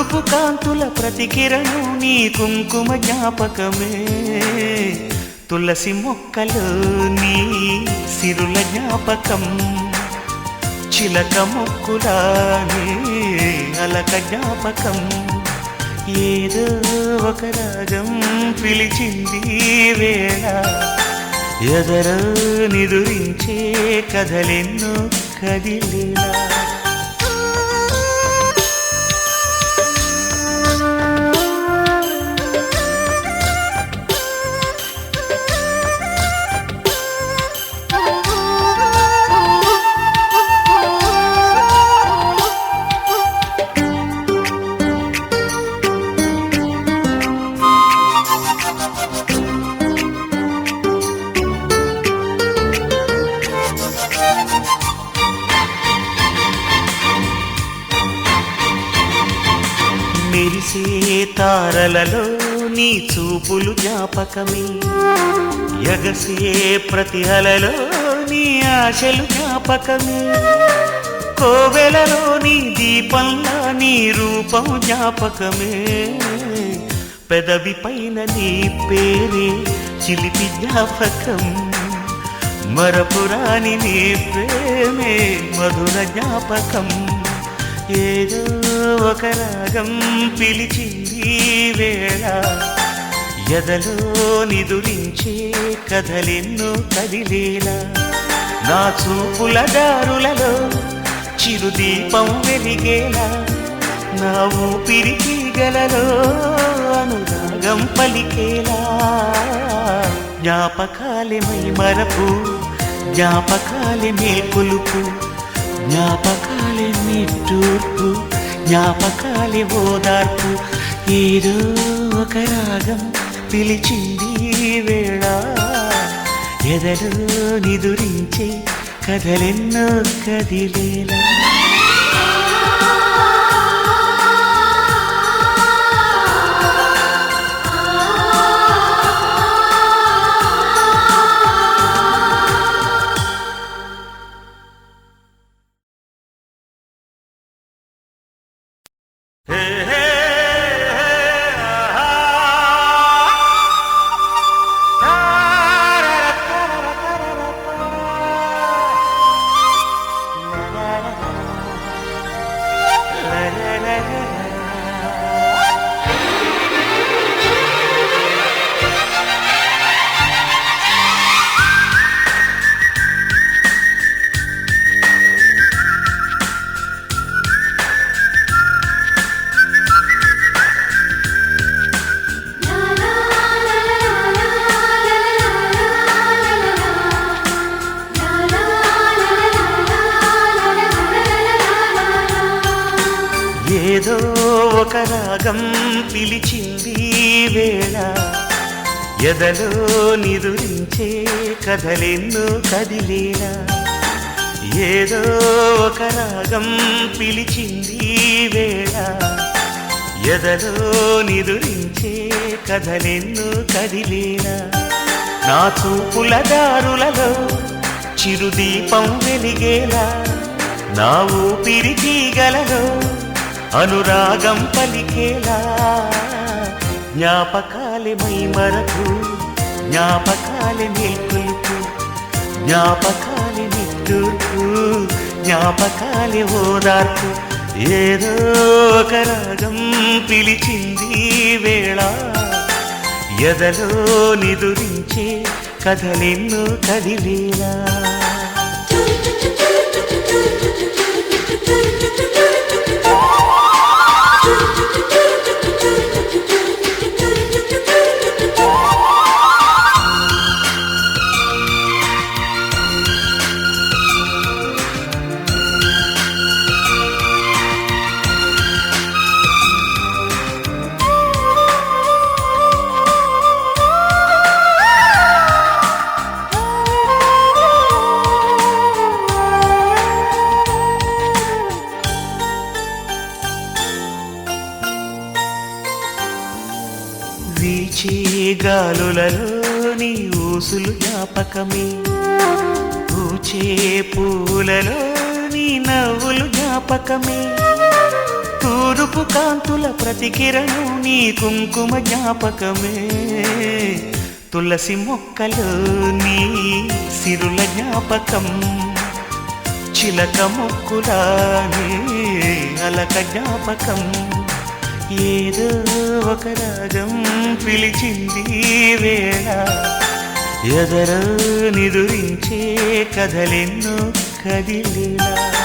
తూర్పు కాంతుల ప్రతికిరణం నీ కుంకుమ జ్ఞాపకమే తులసి మొక్కలో నీ సిరుల జ్ఞాపకం చిలక మొక్కులానే అలక జ్ఞాపకం ఏదో ఒక రాగం పిలిచింది వేళ ఎదరో నిదురించే కథలెన్నో కదిలేలా మెరిసే తారలలో నీ చూపులు జ్ఞాపకమే ఎగసే ప్రతి అలలో నీ ఆశలు జ్ఞాపకమే కోవెలలో నీ దీపంలా నీ రూపం జ్ఞాపకమే పెదవి పైన నీ పేరే చిలిపి జ్ఞాపకం మరపురాని నీ ప్రేమే మధుర జ్ఞాపకం ఏదో ఒక రాగం పిలిచింది వేళ ఎదలో నిదురించే కథలెన్నో కదిలేలా నా చూపుల దారులలో చిరుదీపం వెలిగేలా నా ఊపిరికి గలలో అనురాగం పలికేలా జ్ఞాపకాలే మై మరపు జ్ఞాపకాలే మేల్కొలుపు జ్ఞాపకాలే నిట్టూర్పు జ్ఞాపకాలే ఓదార్పు ఏదో ఒక రాగం పిలిచింది వేళ ఎదలో నిదురించే కథలెన్నో కదిలేలా ఏదో ఒక రాగం పిలిచింది వేళ ఎదలో నిదురించే కథలెన్నో కదిలేలా ఏదో ఒక రాగం పిలిచింది వేళ ఎదలో నిదురించే కథలెన్నో కదిలేలా నా చూపుల దారులలో చిరుదీపం వెలిగేలా నా ఊపిరి గలలో అనురాగం పలికేలా జ్ఞాపకాలే మై మరకు జ్ఞాపకాలే మేల్కొలుపు జ్ఞాపకాలే నిట్టూర్పు జ్ఞాపకాలే ఓదార్పు ఏదో ఒక రాగం పిలిచింది వేళ ఎదలో నిదురించే కథలెన్నో కదిలేలా వీచే గాలులలోని ఊసులు జ్ఞాపకమే పూచే పూలలోని నవ్వులు జ్ఞాపకమే తూరుపు కాంతుల ప్రతికిరణం నీ కుంకుమ జ్ఞాపకమే తులసి మొక్కలో నీ సిరుల జ్ఞాపకం చిలక మొక్కులానే అలక జ్ఞాపకం ఏదో ఒక రాగం పిలిచింది వేళ ఎదరో నిదురించే కథలెన్నో కదిలేలా